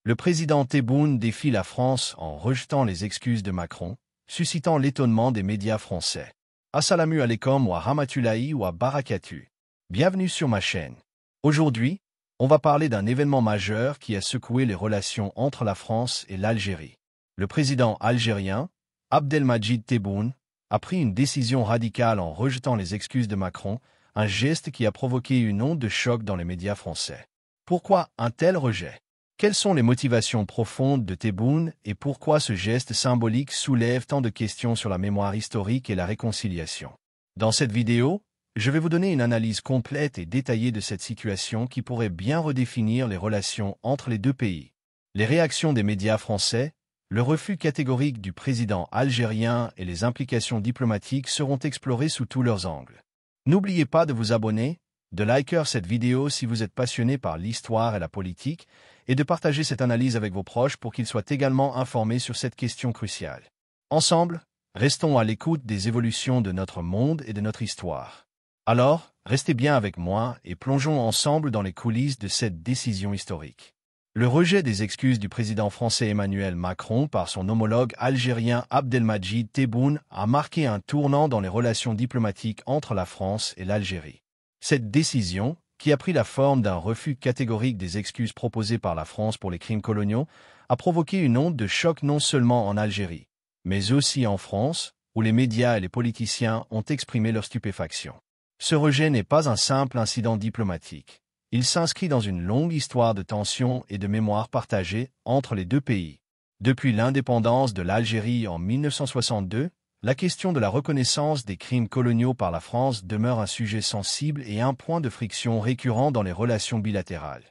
Le président Tebboune défie la France en rejetant les excuses de Macron, suscitant l'étonnement des médias français. Assalamu alaikum wa rahmatullahi wa barakatuh. Bienvenue sur ma chaîne. Aujourd'hui, on va parler d'un événement majeur qui a secoué les relations entre la France et l'Algérie. Le président algérien, Abdelmadjid Tebboune, a pris une décision radicale en rejetant les excuses de Macron, un geste qui a provoqué une onde de choc dans les médias français. Pourquoi un tel rejet? Quelles sont les motivations profondes de Tebboune et pourquoi ce geste symbolique soulève tant de questions sur la mémoire historique et la réconciliation? Dans cette vidéo, je vais vous donner une analyse complète et détaillée de cette situation qui pourrait bien redéfinir les relations entre les deux pays. Les réactions des médias français, le refus catégorique du président algérien et les implications diplomatiques seront explorées sous tous leurs angles. N'oubliez pas de vous abonner, de liker cette vidéo si vous êtes passionné par l'histoire et la politique, et de partager cette analyse avec vos proches pour qu'ils soient également informés sur cette question cruciale. Ensemble, restons à l'écoute des évolutions de notre monde et de notre histoire. Alors, restez bien avec moi et plongeons ensemble dans les coulisses de cette décision historique. Le rejet des excuses du président français Emmanuel Macron par son homologue algérien Abdelmadjid Tebboune a marqué un tournant dans les relations diplomatiques entre la France et l'Algérie. Cette décision, qui a pris la forme d'un refus catégorique des excuses proposées par la France pour les crimes coloniaux, a provoqué une onde de choc non seulement en Algérie, mais aussi en France, où les médias et les politiciens ont exprimé leur stupéfaction. Ce rejet n'est pas un simple incident diplomatique. Il s'inscrit dans une longue histoire de tensions et de mémoire partagée entre les deux pays. Depuis l'indépendance de l'Algérie en 1962, la question de la reconnaissance des crimes coloniaux par la France demeure un sujet sensible et un point de friction récurrent dans les relations bilatérales.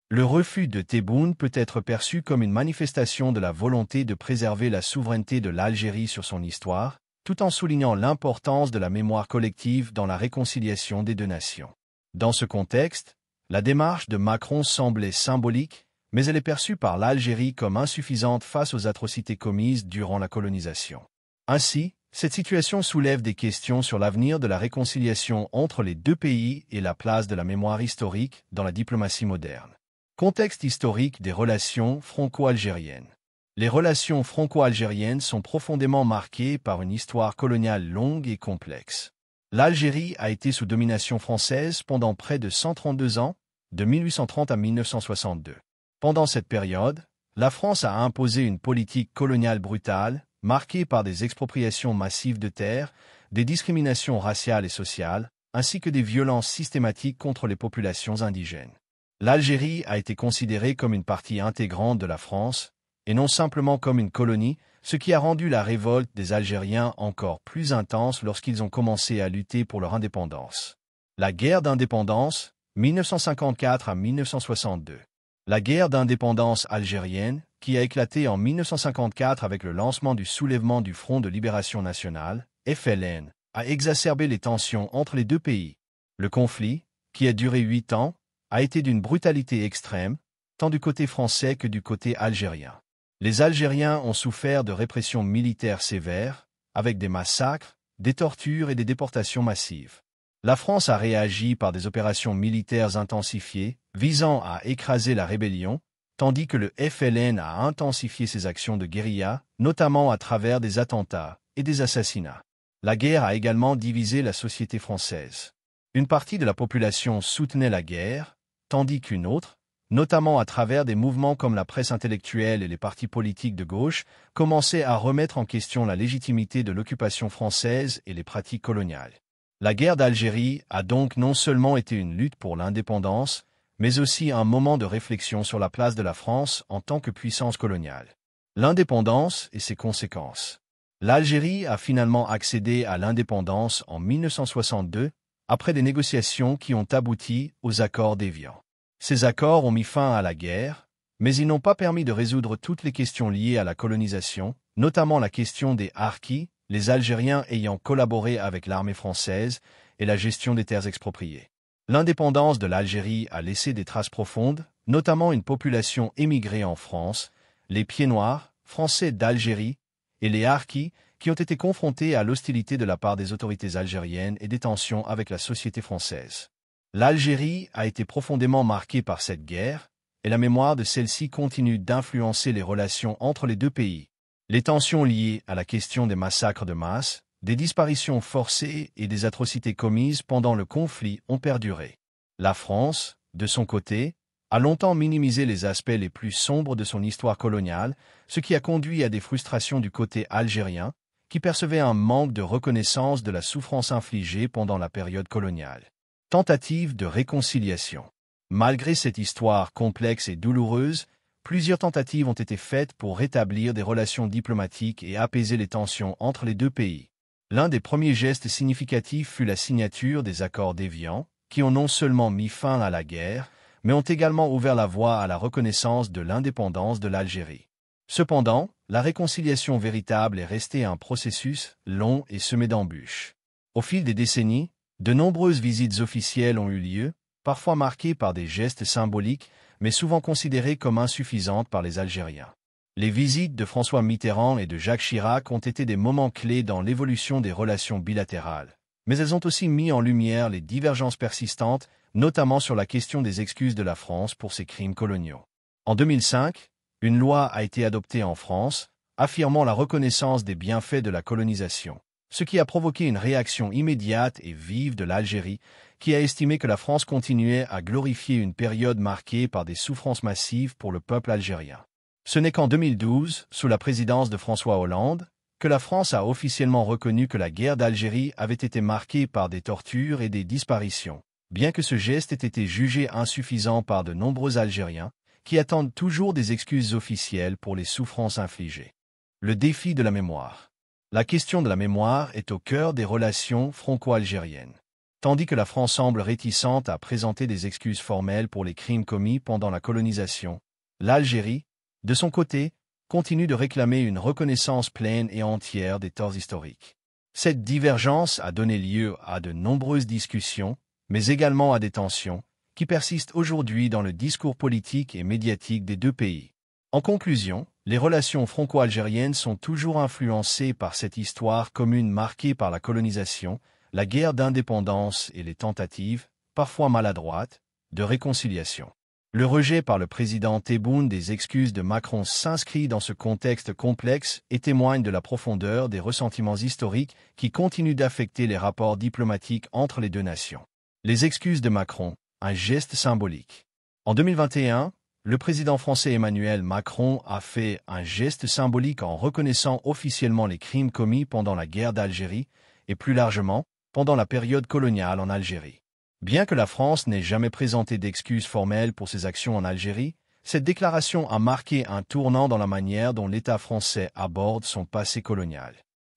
Le refus de Tebboune peut être perçu comme une manifestation de la volonté de préserver la souveraineté de l'Algérie sur son histoire, tout en soulignant l'importance de la mémoire collective dans la réconciliation des deux nations. Dans ce contexte, la démarche de Macron semblait symbolique, mais elle est perçue par l'Algérie comme insuffisante face aux atrocités commises durant la colonisation. Ainsi, cette situation soulève des questions sur l'avenir de la réconciliation entre les deux pays et la place de la mémoire historique dans la diplomatie moderne. Contexte historique des relations franco-algériennes. Les relations franco-algériennes sont profondément marquées par une histoire coloniale longue et complexe. L'Algérie a été sous domination française pendant près de 132 ans, de 1830 à 1962. Pendant cette période, la France a imposé une politique coloniale brutale, marquée par des expropriations massives de terres, des discriminations raciales et sociales, ainsi que des violences systématiques contre les populations indigènes. L'Algérie a été considérée comme une partie intégrante de la France, et non simplement comme une colonie, ce qui a rendu la révolte des Algériens encore plus intense lorsqu'ils ont commencé à lutter pour leur indépendance. La guerre d'indépendance, 1954 à 1962. La guerre d'indépendance algérienne, qui a éclaté en 1954 avec le lancement du soulèvement du Front de Libération Nationale, FLN, a exacerbé les tensions entre les deux pays. Le conflit, qui a duré 8 ans, a été d'une brutalité extrême, tant du côté français que du côté algérien. Les Algériens ont souffert de répressions militaires sévères, avec des massacres, des tortures et des déportations massives. La France a réagi par des opérations militaires intensifiées, visant à écraser la rébellion, tandis que le FLN a intensifié ses actions de guérilla, notamment à travers des attentats et des assassinats. La guerre a également divisé la société française. Une partie de la population soutenait la guerre, tandis qu'une autre, notamment à travers des mouvements comme la presse intellectuelle et les partis politiques de gauche, commençait à remettre en question la légitimité de l'occupation française et les pratiques coloniales. La guerre d'Algérie a donc non seulement été une lutte pour l'indépendance, mais aussi un moment de réflexion sur la place de la France en tant que puissance coloniale. L'indépendance et ses conséquences. L'Algérie a finalement accédé à l'indépendance en 1962, après des négociations qui ont abouti aux accords d'Évian. Ces accords ont mis fin à la guerre, mais ils n'ont pas permis de résoudre toutes les questions liées à la colonisation, notamment la question des harkis, les Algériens ayant collaboré avec l'armée française, et la gestion des terres expropriées. L'indépendance de l'Algérie a laissé des traces profondes, notamment une population émigrée en France, les Pieds-Noirs, français d'Algérie, et les harkis, qui ont été confrontés à l'hostilité de la part des autorités algériennes et des tensions avec la société française. L'Algérie a été profondément marquée par cette guerre, et la mémoire de celle-ci continue d'influencer les relations entre les deux pays. Les tensions liées à la question des massacres de masse, des disparitions forcées et des atrocités commises pendant le conflit ont perduré. La France, de son côté, a longtemps minimisé les aspects les plus sombres de son histoire coloniale, ce qui a conduit à des frustrations du côté algérien, qui percevait un manque de reconnaissance de la souffrance infligée pendant la période coloniale. Tentative de réconciliation. Malgré cette histoire complexe et douloureuse, plusieurs tentatives ont été faites pour rétablir des relations diplomatiques et apaiser les tensions entre les deux pays. L'un des premiers gestes significatifs fut la signature des accords d'Évian, qui ont non seulement mis fin à la guerre, mais ont également ouvert la voie à la reconnaissance de l'indépendance de l'Algérie. Cependant, la réconciliation véritable est restée un processus long et semé d'embûches. Au fil des décennies, de nombreuses visites officielles ont eu lieu, parfois marquées par des gestes symboliques, mais souvent considérées comme insuffisantes par les Algériens. Les visites de François Mitterrand et de Jacques Chirac ont été des moments clés dans l'évolution des relations bilatérales, mais elles ont aussi mis en lumière les divergences persistantes, notamment sur la question des excuses de la France pour ses crimes coloniaux. En 2005, une loi a été adoptée en France, affirmant la reconnaissance des bienfaits de la colonisation, ce qui a provoqué une réaction immédiate et vive de l'Algérie, qui a estimé que la France continuait à glorifier une période marquée par des souffrances massives pour le peuple algérien. Ce n'est qu'en 2012, sous la présidence de François Hollande, que la France a officiellement reconnu que la guerre d'Algérie avait été marquée par des tortures et des disparitions, bien que ce geste ait été jugé insuffisant par de nombreux Algériens, qui attendent toujours des excuses officielles pour les souffrances infligées. Le défi de la mémoire. La question de la mémoire est au cœur des relations franco-algériennes. Tandis que la France semble réticente à présenter des excuses formelles pour les crimes commis pendant la colonisation, l'Algérie, de son côté, continue de réclamer une reconnaissance pleine et entière des torts historiques. Cette divergence a donné lieu à de nombreuses discussions, mais également à des tensions, qui persistent aujourd'hui dans le discours politique et médiatique des deux pays. En conclusion, les relations franco-algériennes sont toujours influencées par cette histoire commune marquée par la colonisation, la guerre d'indépendance et les tentatives, parfois maladroites, de réconciliation. Le rejet par le président Tebboune des excuses de Macron s'inscrit dans ce contexte complexe et témoigne de la profondeur des ressentiments historiques qui continuent d'affecter les rapports diplomatiques entre les deux nations. Les excuses de Macron, un geste symbolique. En 2021, le président français Emmanuel Macron a fait un geste symbolique en reconnaissant officiellement les crimes commis pendant la guerre d'Algérie et plus largement, pendant la période coloniale en Algérie. Bien que la France n'ait jamais présenté d'excuses formelles pour ses actions en Algérie, cette déclaration a marqué un tournant dans la manière dont l'État français aborde son passé colonial.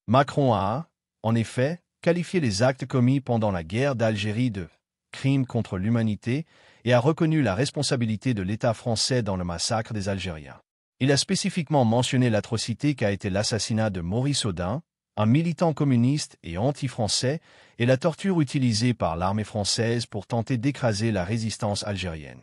Macron a, en effet, qualifié les actes commis pendant la guerre d'Algérie de crimes contre l'humanité et a reconnu la responsabilité de l'État français dans le massacre des Algériens. Il a spécifiquement mentionné l'atrocité qu'a été l'assassinat de Maurice Audin, un militant communiste et anti-français, et la torture utilisée par l'armée française pour tenter d'écraser la résistance algérienne.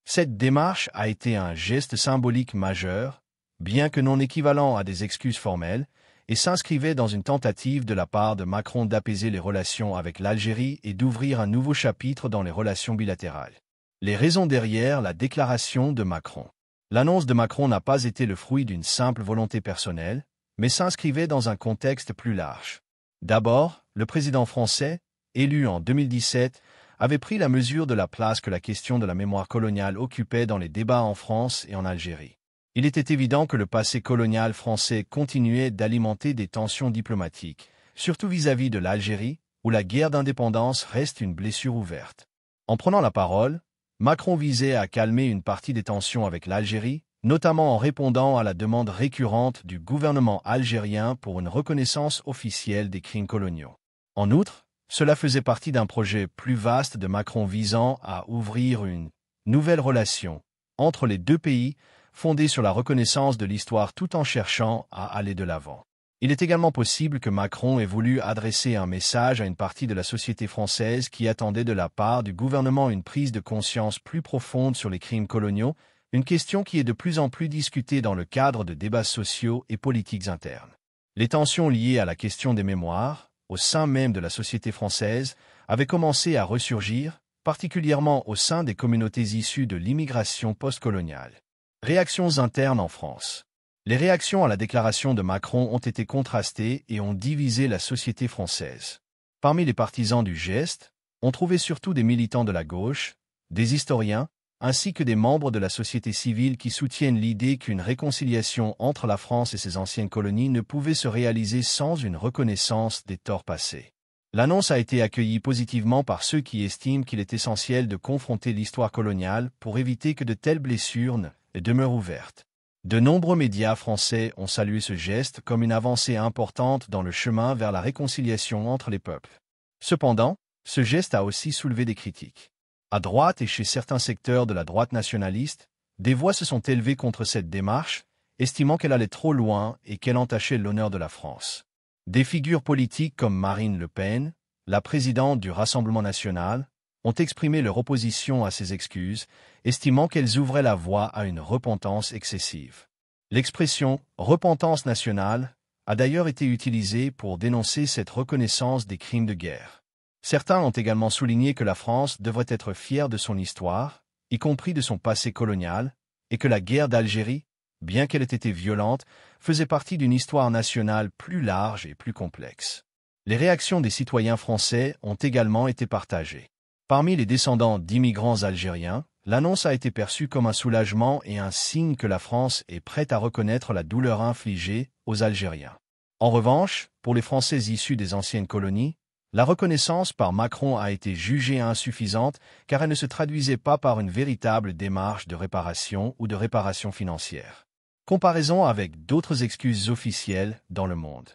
Cette démarche a été un geste symbolique majeur, bien que non équivalent à des excuses formelles, et s'inscrivait dans une tentative de la part de Macron d'apaiser les relations avec l'Algérie et d'ouvrir un nouveau chapitre dans les relations bilatérales. Les raisons derrière la déclaration de Macron. L'annonce de Macron n'a pas été le fruit d'une simple volonté personnelle, mais s'inscrivait dans un contexte plus large. D'abord, le président français, élu en 2017, avait pris la mesure de la place que la question de la mémoire coloniale occupait dans les débats en France et en Algérie. Il était évident que le passé colonial français continuait d'alimenter des tensions diplomatiques, surtout vis-à-vis de l'Algérie, où la guerre d'indépendance reste une blessure ouverte. En prenant la parole, Macron visait à calmer une partie des tensions avec l'Algérie, notamment en répondant à la demande récurrente du gouvernement algérien pour une reconnaissance officielle des crimes coloniaux. En outre, cela faisait partie d'un projet plus vaste de Macron visant à ouvrir une nouvelle relation entre les deux pays, fondée sur la reconnaissance de l'histoire tout en cherchant à aller de l'avant. Il est également possible que Macron ait voulu adresser un message à une partie de la société française qui attendait de la part du gouvernement une prise de conscience plus profonde sur les crimes coloniaux, une question qui est de plus en plus discutée dans le cadre de débats sociaux et politiques internes. Les tensions liées à la question des mémoires, au sein même de la société française, avaient commencé à ressurgir, particulièrement au sein des communautés issues de l'immigration postcoloniale. Réactions internes en France. Les réactions à la déclaration de Macron ont été contrastées et ont divisé la société française. Parmi les partisans du geste, on trouvait surtout des militants de la gauche, des historiens, ainsi que des membres de la société civile qui soutiennent l'idée qu'une réconciliation entre la France et ses anciennes colonies ne pouvait se réaliser sans une reconnaissance des torts passés. L'annonce a été accueillie positivement par ceux qui estiment qu'il est essentiel de confronter l'histoire coloniale pour éviter que de telles blessures ne demeurent ouvertes. De nombreux médias français ont salué ce geste comme une avancée importante dans le chemin vers la réconciliation entre les peuples. Cependant, ce geste a aussi soulevé des critiques. À droite et chez certains secteurs de la droite nationaliste, des voix se sont élevées contre cette démarche, estimant qu'elle allait trop loin et qu'elle entachait l'honneur de la France. Des figures politiques comme Marine Le Pen, la présidente du Rassemblement national, ont exprimé leur opposition à ces excuses, estimant qu'elles ouvraient la voie à une repentance excessive. L'expression « repentance nationale » a d'ailleurs été utilisée pour dénoncer cette reconnaissance des crimes de guerre. Certains ont également souligné que la France devrait être fière de son histoire, y compris de son passé colonial, et que la guerre d'Algérie, bien qu'elle ait été violente, faisait partie d'une histoire nationale plus large et plus complexe. Les réactions des citoyens français ont également été partagées. Parmi les descendants d'immigrants algériens, l'annonce a été perçue comme un soulagement et un signe que la France est prête à reconnaître la douleur infligée aux Algériens. En revanche, pour les Français issus des anciennes colonies, la reconnaissance par Macron a été jugée insuffisante car elle ne se traduisait pas par une véritable démarche de réparation ou de réparation financière. Comparaison avec d'autres excuses officielles dans le monde.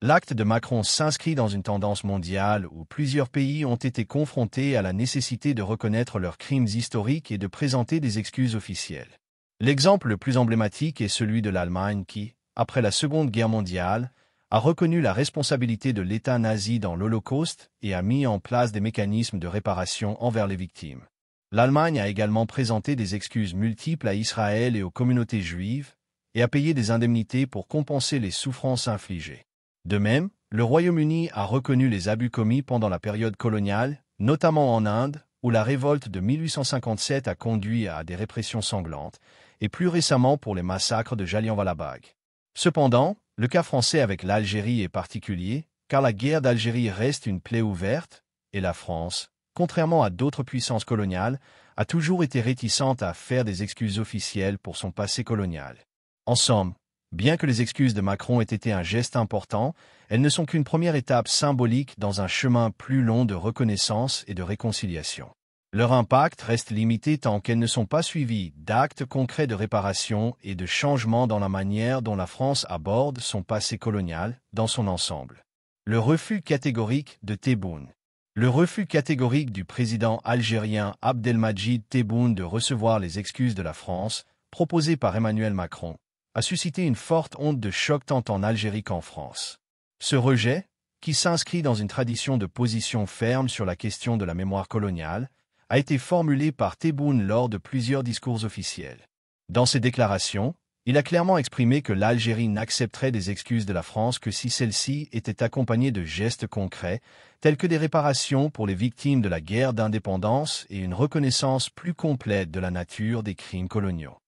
L'acte de Macron s'inscrit dans une tendance mondiale où plusieurs pays ont été confrontés à la nécessité de reconnaître leurs crimes historiques et de présenter des excuses officielles. L'exemple le plus emblématique est celui de l'Allemagne qui, après la Seconde Guerre mondiale, a reconnu la responsabilité de l'État nazi dans l'Holocauste et a mis en place des mécanismes de réparation envers les victimes. L'Allemagne a également présenté des excuses multiples à Israël et aux communautés juives et a payé des indemnités pour compenser les souffrances infligées. De même, le Royaume-Uni a reconnu les abus commis pendant la période coloniale, notamment en Inde, où la révolte de 1857 a conduit à des répressions sanglantes, et plus récemment pour les massacres de Jallianwala-Bagh. Cependant, le cas français avec l'Algérie est particulier, car la guerre d'Algérie reste une plaie ouverte, et la France, contrairement à d'autres puissances coloniales, a toujours été réticente à faire des excuses officielles pour son passé colonial. En somme, bien que les excuses de Macron aient été un geste important, elles ne sont qu'une première étape symbolique dans un chemin plus long de reconnaissance et de réconciliation. Leur impact reste limité tant qu'elles ne sont pas suivies d'actes concrets de réparation et de changement dans la manière dont la France aborde son passé colonial dans son ensemble. Le refus catégorique de Tebboune. Le refus catégorique du président algérien Abdelmadjid Tebboune de recevoir les excuses de la France, proposées par Emmanuel Macron, a suscité une forte onde de choc tant en Algérie qu'en France. Ce rejet, qui s'inscrit dans une tradition de position ferme sur la question de la mémoire coloniale, a été formulé par Tebboune lors de plusieurs discours officiels. Dans ses déclarations, il a clairement exprimé que l'Algérie n'accepterait des excuses de la France que si celles-ci étaient accompagnées de gestes concrets, tels que des réparations pour les victimes de la guerre d'indépendance et une reconnaissance plus complète de la nature des crimes coloniaux.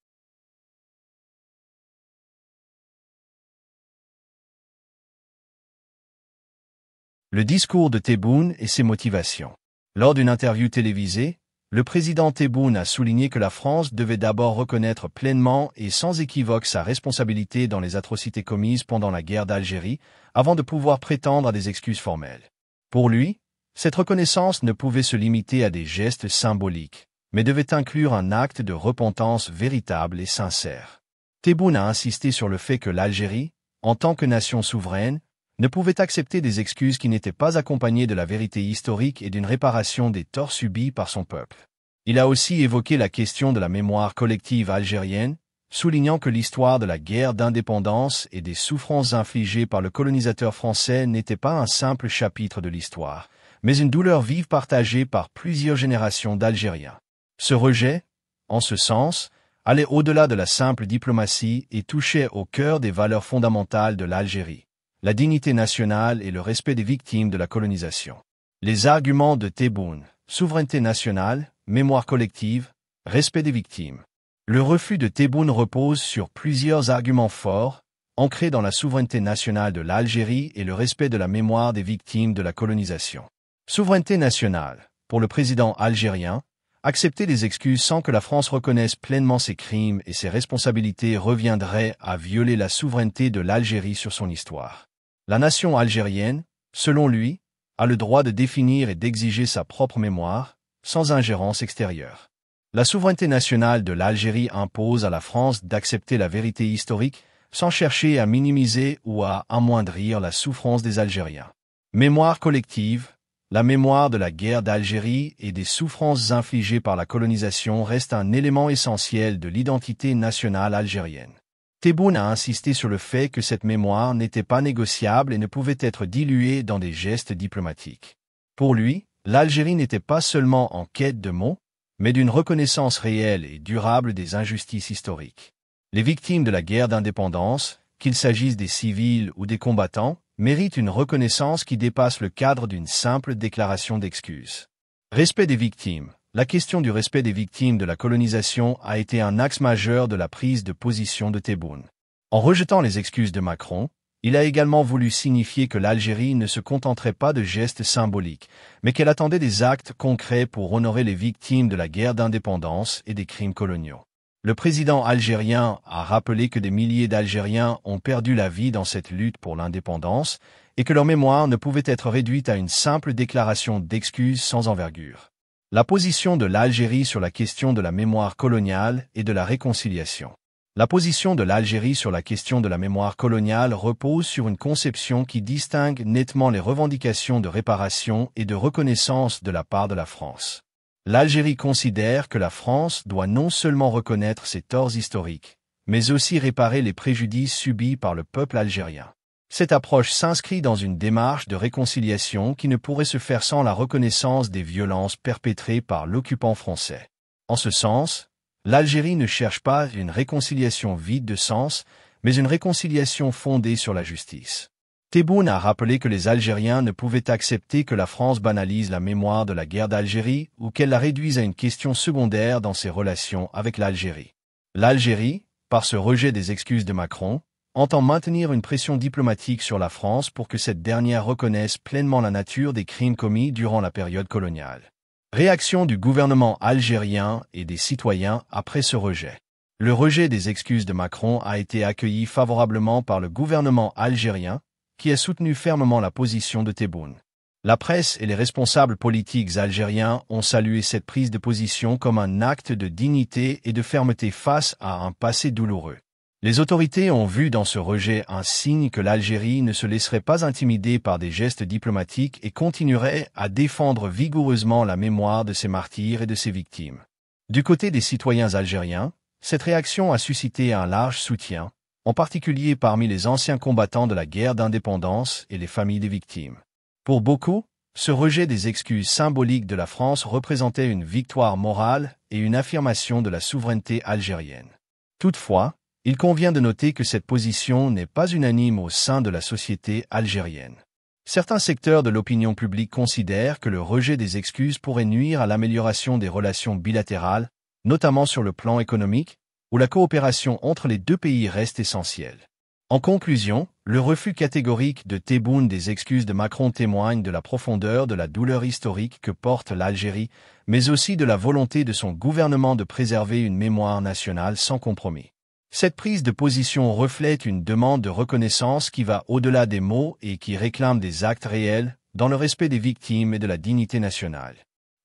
Le discours de Tebboune et ses motivations. Lors d'une interview télévisée, le président Tebboune a souligné que la France devait d'abord reconnaître pleinement et sans équivoque sa responsabilité dans les atrocités commises pendant la guerre d'Algérie, avant de pouvoir prétendre à des excuses formelles. Pour lui, cette reconnaissance ne pouvait se limiter à des gestes symboliques, mais devait inclure un acte de repentance véritable et sincère. Tebboune a insisté sur le fait que l'Algérie, en tant que nation souveraine, ne pouvait accepter des excuses qui n'étaient pas accompagnées de la vérité historique et d'une réparation des torts subis par son peuple. Il a aussi évoqué la question de la mémoire collective algérienne, soulignant que l'histoire de la guerre d'indépendance et des souffrances infligées par le colonisateur français n'était pas un simple chapitre de l'histoire, mais une douleur vive partagée par plusieurs générations d'Algériens. Ce rejet, en ce sens, allait au-delà de la simple diplomatie et touchait au cœur des valeurs fondamentales de l'Algérie: la dignité nationale et le respect des victimes de la colonisation. Les arguments de Tebboune. souveraineté nationale, mémoire collective, respect des victimes. Le refus de Tebboune repose sur plusieurs arguments forts, ancrés dans la souveraineté nationale de l'Algérie et le respect de la mémoire des victimes de la colonisation. Souveraineté nationale. Pour le président algérien, accepter les excuses sans que la France reconnaisse pleinement ses crimes et ses responsabilités reviendrait à violer la souveraineté de l'Algérie sur son histoire. La nation algérienne, selon lui, a le droit de définir et d'exiger sa propre mémoire, sans ingérence extérieure. La souveraineté nationale de l'Algérie impose à la France d'accepter la vérité historique, sans chercher à minimiser ou à amoindrir la souffrance des Algériens. Mémoire collective. La mémoire de la guerre d'Algérie et des souffrances infligées par la colonisation reste un élément essentiel de l'identité nationale algérienne. Tebboune a insisté sur le fait que cette mémoire n'était pas négociable et ne pouvait être diluée dans des gestes diplomatiques. Pour lui, l'Algérie n'était pas seulement en quête de mots, mais d'une reconnaissance réelle et durable des injustices historiques. Les victimes de la guerre d'indépendance, qu'il s'agisse des civils ou des combattants, méritent une reconnaissance qui dépasse le cadre d'une simple déclaration d'excuses. Respect des victimes. La question du respect des victimes de la colonisation a été un axe majeur de la prise de position de Tebboune. En rejetant les excuses de Macron, il a également voulu signifier que l'Algérie ne se contenterait pas de gestes symboliques, mais qu'elle attendait des actes concrets pour honorer les victimes de la guerre d'indépendance et des crimes coloniaux. Le président algérien a rappelé que des milliers d'Algériens ont perdu la vie dans cette lutte pour l'indépendance et que leur mémoire ne pouvait être réduite à une simple déclaration d'excuses sans envergure. La position de l'Algérie sur la question de la mémoire coloniale et de la réconciliation. La position de l'Algérie sur la question de la mémoire coloniale repose sur une conception qui distingue nettement les revendications de réparation et de reconnaissance de la part de la France. L'Algérie considère que la France doit non seulement reconnaître ses torts historiques, mais aussi réparer les préjudices subis par le peuple algérien. Cette approche s'inscrit dans une démarche de réconciliation qui ne pourrait se faire sans la reconnaissance des violences perpétrées par l'occupant français. En ce sens, l'Algérie ne cherche pas une réconciliation vide de sens, mais une réconciliation fondée sur la justice. Tebboune a rappelé que les Algériens ne pouvaient accepter que la France banalise la mémoire de la guerre d'Algérie ou qu'elle la réduise à une question secondaire dans ses relations avec l'Algérie. L'Algérie, par ce rejet des excuses de Macron, entend maintenir une pression diplomatique sur la France pour que cette dernière reconnaisse pleinement la nature des crimes commis durant la période coloniale. Réaction du gouvernement algérien et des citoyens après ce rejet. Le rejet des excuses de Macron a été accueilli favorablement par le gouvernement algérien, qui a soutenu fermement la position de Tebboune. La presse et les responsables politiques algériens ont salué cette prise de position comme un acte de dignité et de fermeté face à un passé douloureux. Les autorités ont vu dans ce rejet un signe que l'Algérie ne se laisserait pas intimider par des gestes diplomatiques et continuerait à défendre vigoureusement la mémoire de ses martyrs et de ses victimes. Du côté des citoyens algériens, cette réaction a suscité un large soutien, en particulier parmi les anciens combattants de la guerre d'indépendance et les familles des victimes. Pour beaucoup, ce rejet des excuses symboliques de la France représentait une victoire morale et une affirmation de la souveraineté algérienne. Toutefois, il convient de noter que cette position n'est pas unanime au sein de la société algérienne. Certains secteurs de l'opinion publique considèrent que le rejet des excuses pourrait nuire à l'amélioration des relations bilatérales, notamment sur le plan économique, où la coopération entre les deux pays reste essentielle. En conclusion, le refus catégorique de Tebboune des excuses de Macron témoigne de la profondeur de la douleur historique que porte l'Algérie, mais aussi de la volonté de son gouvernement de préserver une mémoire nationale sans compromis. Cette prise de position reflète une demande de reconnaissance qui va au-delà des mots et qui réclame des actes réels, dans le respect des victimes et de la dignité nationale.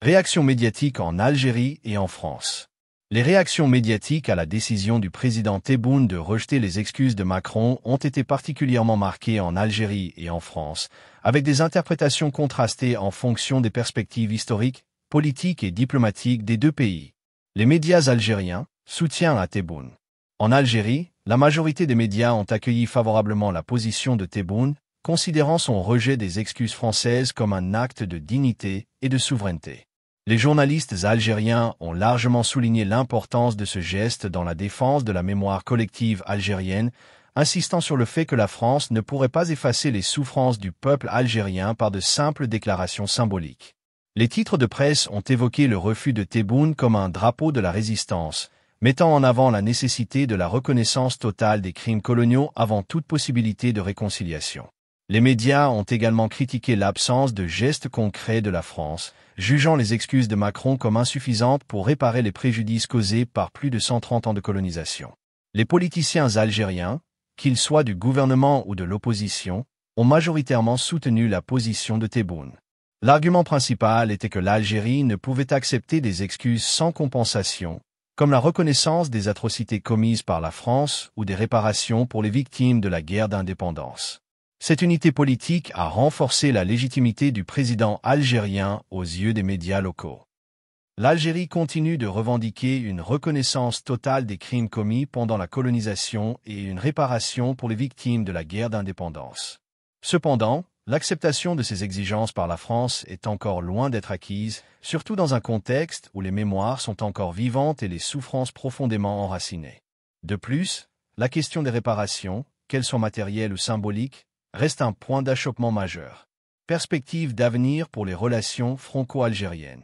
Réaction médiatique en Algérie et en France. Les réactions médiatiques à la décision du président Tebboune de rejeter les excuses de Macron ont été particulièrement marquées en Algérie et en France, avec des interprétations contrastées en fonction des perspectives historiques, politiques et diplomatiques des deux pays. Les médias algériens, soutien à Tebboune. En Algérie, la majorité des médias ont accueilli favorablement la position de Tebboune, considérant son rejet des excuses françaises comme un acte de dignité et de souveraineté. Les journalistes algériens ont largement souligné l'importance de ce geste dans la défense de la mémoire collective algérienne, insistant sur le fait que la France ne pourrait pas effacer les souffrances du peuple algérien par de simples déclarations symboliques. Les titres de presse ont évoqué le refus de Tebboune comme un drapeau de la résistance, mettant en avant la nécessité de la reconnaissance totale des crimes coloniaux avant toute possibilité de réconciliation. Les médias ont également critiqué l'absence de gestes concrets de la France, jugeant les excuses de Macron comme insuffisantes pour réparer les préjudices causés par plus de 130 ans de colonisation. Les politiciens algériens, qu'ils soient du gouvernement ou de l'opposition, ont majoritairement soutenu la position de Tebboune. L'argument principal était que l'Algérie ne pouvait accepter des excuses sans compensation, comme la reconnaissance des atrocités commises par la France ou des réparations pour les victimes de la guerre d'indépendance. Cette unité politique a renforcé la légitimité du président algérien aux yeux des médias locaux. L'Algérie continue de revendiquer une reconnaissance totale des crimes commis pendant la colonisation et une réparation pour les victimes de la guerre d'indépendance. Cependant, l'acceptation de ces exigences par la France est encore loin d'être acquise, surtout dans un contexte où les mémoires sont encore vivantes et les souffrances profondément enracinées. De plus, la question des réparations, qu'elles soient matérielles ou symboliques, reste un point d'achoppement majeur. Perspective d'avenir pour les relations franco-algériennes.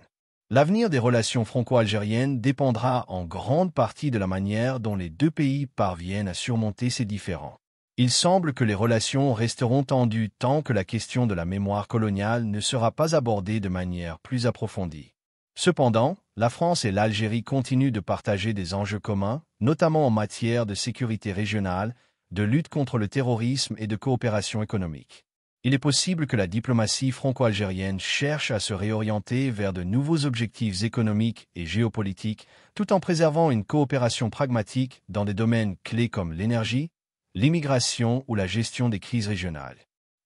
L'avenir des relations franco-algériennes dépendra en grande partie de la manière dont les deux pays parviennent à surmonter ces différends. Il semble que les relations resteront tendues tant que la question de la mémoire coloniale ne sera pas abordée de manière plus approfondie. Cependant, la France et l'Algérie continuent de partager des enjeux communs, notamment en matière de sécurité régionale, de lutte contre le terrorisme et de coopération économique. Il est possible que la diplomatie franco-algérienne cherche à se réorienter vers de nouveaux objectifs économiques et géopolitiques, tout en préservant une coopération pragmatique dans des domaines clés comme l'énergie, l'immigration ou la gestion des crises régionales.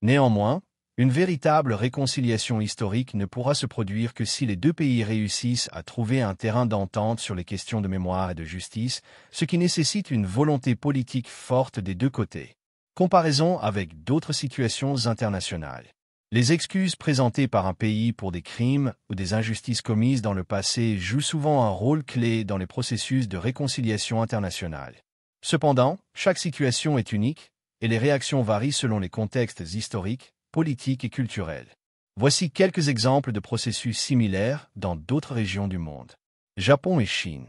Néanmoins, une véritable réconciliation historique ne pourra se produire que si les deux pays réussissent à trouver un terrain d'entente sur les questions de mémoire et de justice, ce qui nécessite une volonté politique forte des deux côtés. Comparaison avec d'autres situations internationales. Les excuses présentées par un pays pour des crimes ou des injustices commises dans le passé jouent souvent un rôle clé dans les processus de réconciliation internationale. Cependant, chaque situation est unique, et les réactions varient selon les contextes historiques, politiques et culturels. Voici quelques exemples de processus similaires dans d'autres régions du monde. Japon et Chine.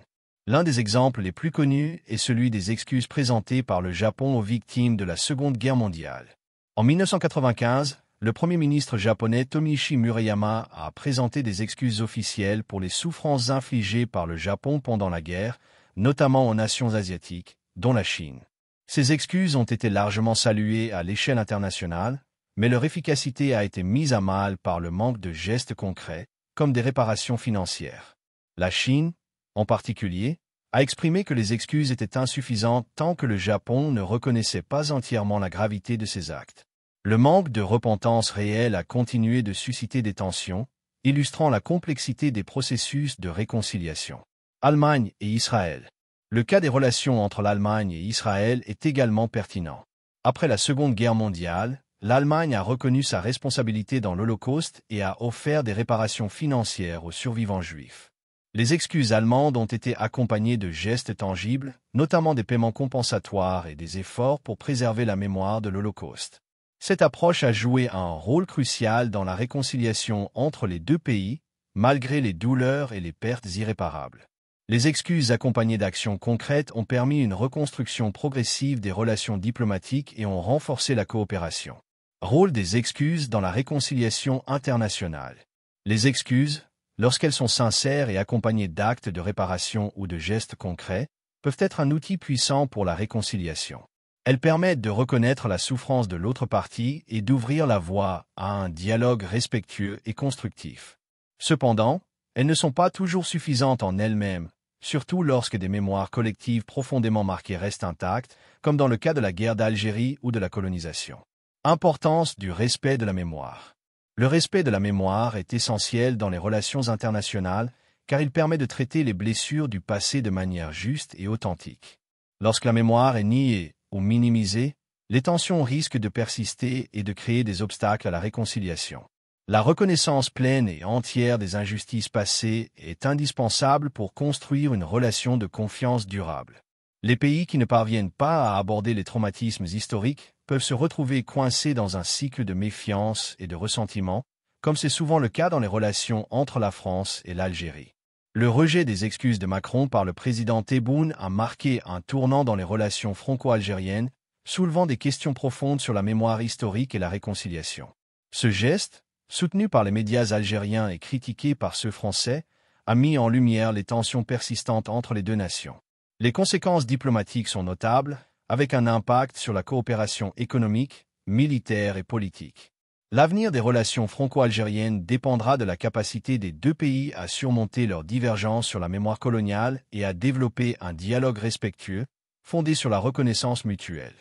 L'un des exemples les plus connus est celui des excuses présentées par le Japon aux victimes de la Seconde Guerre mondiale. En 1995, le Premier ministre japonais Tomiichi Murayama a présenté des excuses officielles pour les souffrances infligées par le Japon pendant la guerre, notamment aux nations asiatiques, dont la Chine. Ces excuses ont été largement saluées à l'échelle internationale, mais leur efficacité a été mise à mal par le manque de gestes concrets, comme des réparations financières. La Chine, en particulier, a exprimé que les excuses étaient insuffisantes tant que le Japon ne reconnaissait pas entièrement la gravité de ces actes. Le manque de repentance réelle a continué de susciter des tensions, illustrant la complexité des processus de réconciliation. Allemagne et Israël. Le cas des relations entre l'Allemagne et Israël est également pertinent. Après la Seconde Guerre mondiale, l'Allemagne a reconnu sa responsabilité dans l'Holocauste et a offert des réparations financières aux survivants juifs. Les excuses allemandes ont été accompagnées de gestes tangibles, notamment des paiements compensatoires et des efforts pour préserver la mémoire de l'Holocauste. Cette approche a joué un rôle crucial dans la réconciliation entre les deux pays, malgré les douleurs et les pertes irréparables. Les excuses accompagnées d'actions concrètes ont permis une reconstruction progressive des relations diplomatiques et ont renforcé la coopération. Rôle des excuses dans la réconciliation internationale. Les excuses, lorsqu'elles sont sincères et accompagnées d'actes de réparation ou de gestes concrets, peuvent être un outil puissant pour la réconciliation. Elles permettent de reconnaître la souffrance de l'autre partie et d'ouvrir la voie à un dialogue respectueux et constructif. Cependant, elles ne sont pas toujours suffisantes en elles-mêmes, surtout lorsque des mémoires collectives profondément marquées restent intactes, comme dans le cas de la guerre d'Algérie ou de la colonisation. Importance du respect de la mémoire. Le respect de la mémoire est essentiel dans les relations internationales car il permet de traiter les blessures du passé de manière juste et authentique. Lorsque la mémoire est niée ou minimisée, les tensions risquent de persister et de créer des obstacles à la réconciliation. La reconnaissance pleine et entière des injustices passées est indispensable pour construire une relation de confiance durable. Les pays qui ne parviennent pas à aborder les traumatismes historiques peuvent se retrouver coincés dans un cycle de méfiance et de ressentiment, comme c'est souvent le cas dans les relations entre la France et l'Algérie. Le rejet des excuses de Macron par le président Tebboune a marqué un tournant dans les relations franco-algériennes, soulevant des questions profondes sur la mémoire historique et la réconciliation. Ce geste, soutenu par les médias algériens et critiqué par ceux français, a mis en lumière les tensions persistantes entre les deux nations. Les conséquences diplomatiques sont notables, avec un impact sur la coopération économique, militaire et politique. L'avenir des relations franco-algériennes dépendra de la capacité des deux pays à surmonter leurs divergences sur la mémoire coloniale et à développer un dialogue respectueux, fondé sur la reconnaissance mutuelle.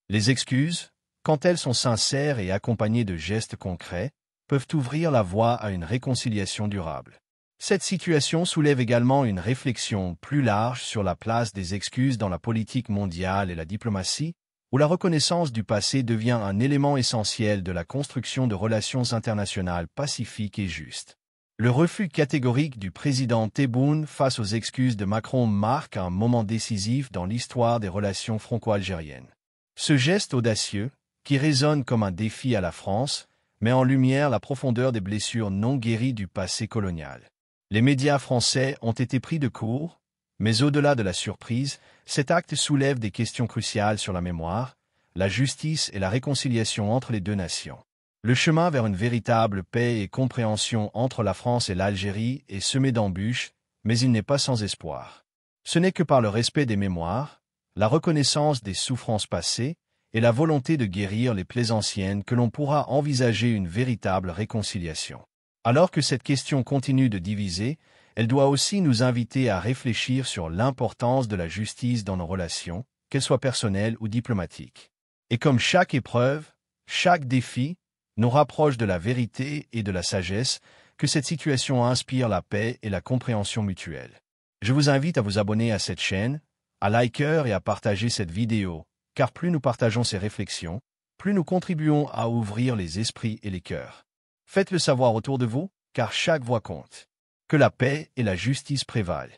Les excuses, quand elles sont sincères et accompagnées de gestes concrets, peuvent ouvrir la voie à une réconciliation durable. Cette situation soulève également une réflexion plus large sur la place des excuses dans la politique mondiale et la diplomatie, où la reconnaissance du passé devient un élément essentiel de la construction de relations internationales pacifiques et justes. Le refus catégorique du président Tebboune face aux excuses de Macron marque un moment décisif dans l'histoire des relations franco-algériennes. Ce geste audacieux, qui résonne comme un défi à la France, met en lumière la profondeur des blessures non guéries du passé colonial. Les médias français ont été pris de court, mais au-delà de la surprise, cet acte soulève des questions cruciales sur la mémoire, la justice et la réconciliation entre les deux nations. Le chemin vers une véritable paix et compréhension entre la France et l'Algérie est semé d'embûches, mais il n'est pas sans espoir. Ce n'est que par le respect des mémoires, la reconnaissance des souffrances passées et la volonté de guérir les plaies anciennes que l'on pourra envisager une véritable réconciliation. Alors que cette question continue de diviser, elle doit aussi nous inviter à réfléchir sur l'importance de la justice dans nos relations, qu'elles soient personnelles ou diplomatiques. Et comme chaque épreuve, chaque défi, nous rapproche de la vérité et de la sagesse, que cette situation inspire la paix et la compréhension mutuelle. Je vous invite à vous abonner à cette chaîne, à liker et à partager cette vidéo, car plus nous partageons ces réflexions, plus nous contribuons à ouvrir les esprits et les cœurs. Faites-le savoir autour de vous, car chaque voix compte. Que la paix et la justice prévalent.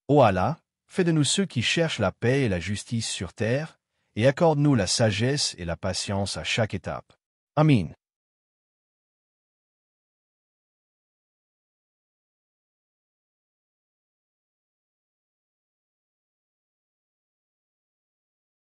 Ô Allah, fais de nous ceux qui cherchent la paix et la justice sur terre, et accorde-nous la sagesse et la patience à chaque étape. Amin.